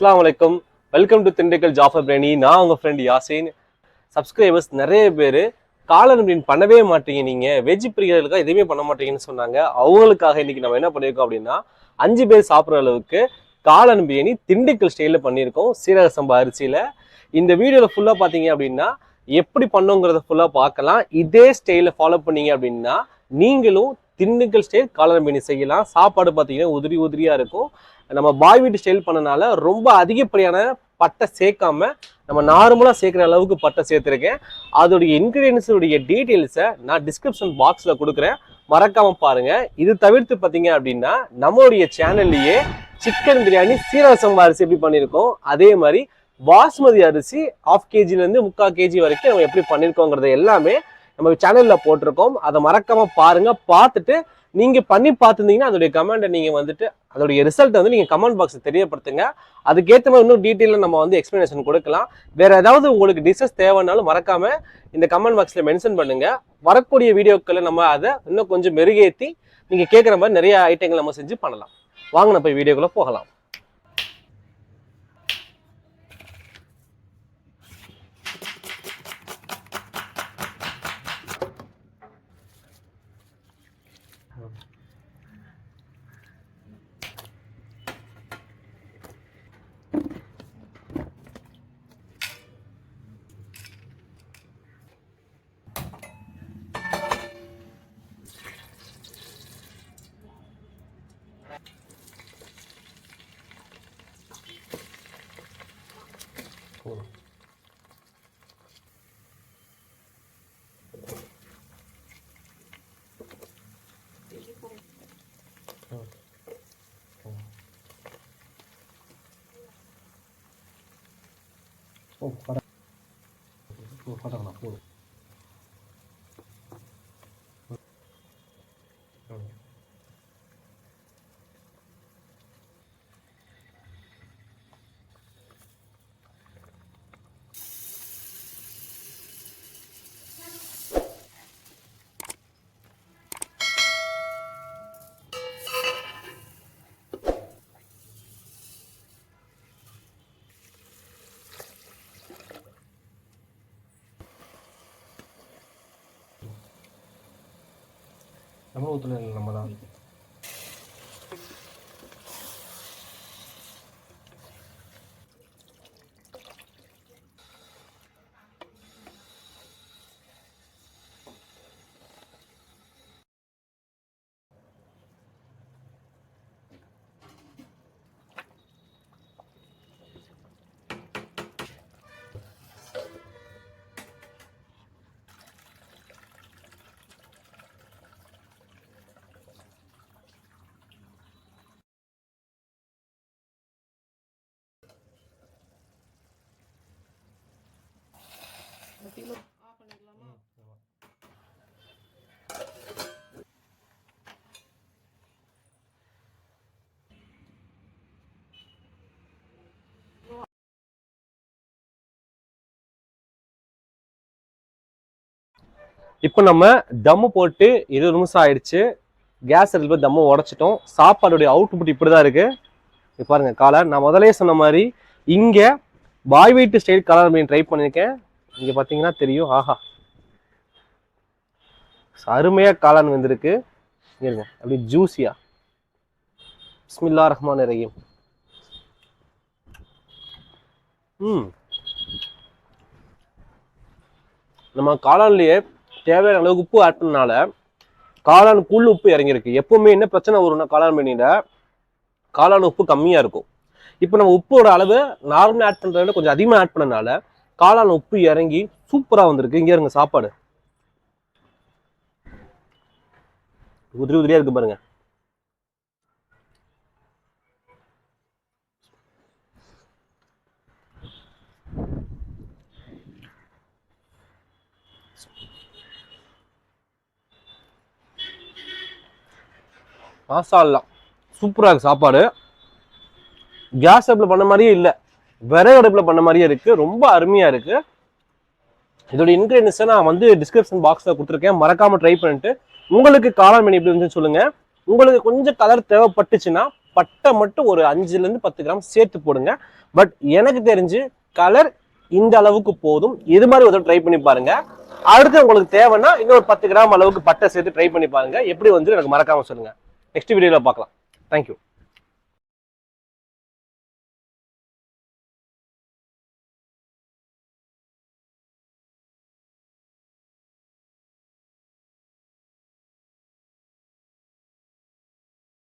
அஸ்ஸலாமு அலைக்கும். Welcome to Dindigul Jafar Biryani. நான் உங்க ஃப்ரெண்ட் யாசின். சப்ஸ்கிரைபர்ஸ் நிறைய பேர் காளான் பிரியாணி பண்ணவே மாட்டீங்க, நீங்க வெஜ் பிரியர்களுக்காக எதுவுமே பண்ண மாட்டீங்கன்னு சொன்னாங்க. அவங்களுக்காக இன்னைக்கு நம்ம என்ன பண்ணியிருக்கோம் அப்படின்னா 5 பேர் சாப்பிட்ற அளவுக்கு காளான் பிரியாணி திண்டுக்கல் ஸ்டைலில் பண்ணியிருக்கோம், சீரக சம்பா அரிசியில். இந்த வீடியோவில் ஃபுல்லாக பார்த்தீங்க அப்படின்னா எப்படி பண்ணுங்கிறத ஃபுல்லாக பார்க்கலாம். இதே ஸ்டைலில் ஃபாலோ பண்ணீங்க அப்படின்னா நீங்களும் திண்டுக்கல் ஸ்டைல் காளான் பிரியாணி செய்யலாம். சாப்பாடு பார்த்தீங்கன்னா உதிரி உதிரியாக இருக்கும். நம்ம பாய் வீட்டு ஸ்டைல் பண்ணனால ரொம்ப அதிகப்படியான பட்டை சேர்க்காம நம்ம நார்மலாக சேர்க்குற அளவுக்கு பட்டை சேர்த்துருக்கேன். அதோடைய இன்க்ரீடியன்ஸுடைய டீட்டெயில்ஸை நான் டிஸ்கிரிப்ஷன் பாக்ஸில் கொடுக்குறேன், மறக்காம பாருங்க. இது தவிர்த்து பார்த்தீங்க அப்படின்னா நம்மளுடைய சேனல்லையே சிக்கன் பிரியாணி சீரக சம்பா அரிசி எப்படி பண்ணியிருக்கோம், அதே மாதிரி பாஸ்மதி அரிசி 1/2 kgலேருந்து 3/4 kg வரைக்கும் நம்ம எப்படி பண்ணியிருக்கோங்கிறத எல்லாமே நம்ம சேனலில் போட்டிருக்கோம். அதை மறக்காம பாருங்க. பார்த்துட்டு நீங்க பண்ணி பார்த்துருந்தீங்கன்னா அதோடைய கமெண்ட்டை நீங்க வந்துட்டு அதோடைய ரிசல்ட்டை வந்து நீங்க கமெண்ட் பாக்ஸில் தெரியப்படுத்துங்க. அதுக்கேற்ற மாதிரி இன்னும் டீட்டெயிலாக நம்ம வந்து எக்ஸ்பிளனேஷன் கொடுக்கலாம். வேற ஏதாவது உங்களுக்கு டிஷஸ் தேவைன்னாலும் மறக்காம இந்த கமெண்ட் பாக்ஸில் மென்ஷன் பண்ணுங்க. வரக்கூடிய வீடியோக்களை நம்ம அதை இன்னும் கொஞ்சம் மெருகேற்றி நீங்க கேட்குற மாதிரி நிறைய ஐட்டங்கள் நம்ம செஞ்சு பண்ணலாம். வாங்க நம்ம போய் வீடியோக்குள்ள போகலாம். நம்ம ஊத்துல நம்ம தான் இப்போ நம்ம தம்மு போட்டு 20 நிமிஷம் ஆயிடுச்சு. கேஸ் அடுப்புல தம்மு உடைச்சிட்டோம். சாப்பாடுடைய அவுட்புட் இப்படிதான் இருக்கு. இப்போ பாருங்க காளான். நான் முதலே சொன்ன மாதிரி இங்க பாய் வீட்டு ஸ்டைல் காளான் பிரியாணி ட்ரை பண்ணியிருக்கேன். இங்க பாத்தீங்கன்னா தெரியும். ஆஹா, அருமையா காளான் வந்திருக்கு. இருங்க அப்படி ஜூசியா. பிஸ்மில்லாஹ் ரஹ்மான் ரஹீம். நம்ம காளான்லயே தேவையான அளவுக்கு உப்பு ஆட் பண்ணனால காளானுக்குள்ள உப்பு இறங்கியிருக்கு. எப்பவுமே என்ன பிரச்சனை வரும்னா காளான் பிரியாணியில காளான் உப்பு கம்மியா இருக்கும். இப்போ நம்ம உப்போட அளவு நார்மலா ஆட் பண்றத விட கொஞ்சம் அதிகமா ஆட் பண்ணனால காளான் உப்பு இறங்கி சூப்பரா வந்திருக்கு. இங்க இருங்க சாப்பாடு உதிரி உதிரியா இருக்கு பாருங்க. மசாலா சூப்பரா இருக்கு. சாப்பாடு கேஸ் அடுப்புல பண்ண மாதிரியே இல்லை, விறகு அடுப்புல பண்ண மாதிரியே இருக்கு. ரொம்ப அருமையா இருக்கு. இதோட இன்கிரீடியன்ஸை நான் வந்து டிஸ்கிரிப்ஷன் பாக்ஸில் கொடுத்துருக்கேன், மறக்காம ட்ரை பண்ணிட்டு உங்களுக்கு காளான் மீன் எப்படி இருந்துச்சுன்னு சொல்லுங்க. உங்களுக்கு கொஞ்சம் கலர் தேவைப்பட்டுச்சுன்னா பட்டை மட்டும் ஒரு 5 to 10 கிராம் சேர்த்து போடுங்க. பட் எனக்கு தெரிஞ்சு கலர் இந்த அளவுக்கு போதும். இது மாதிரி ஒரு ட்ரை பண்ணி பாருங்க. அடுத்து உங்களுக்கு தேவைன்னா இன்னொரு 10 கிராம் அளவுக்கு பட்டை சேர்த்து ட்ரை பண்ணி பாருங்க. எப்படி வந்து எனக்கு மறக்காம சொல்லுங்க. நெக்ஸ்ட் வீடியோல பார்க்கலாம். தேங்க்யூ.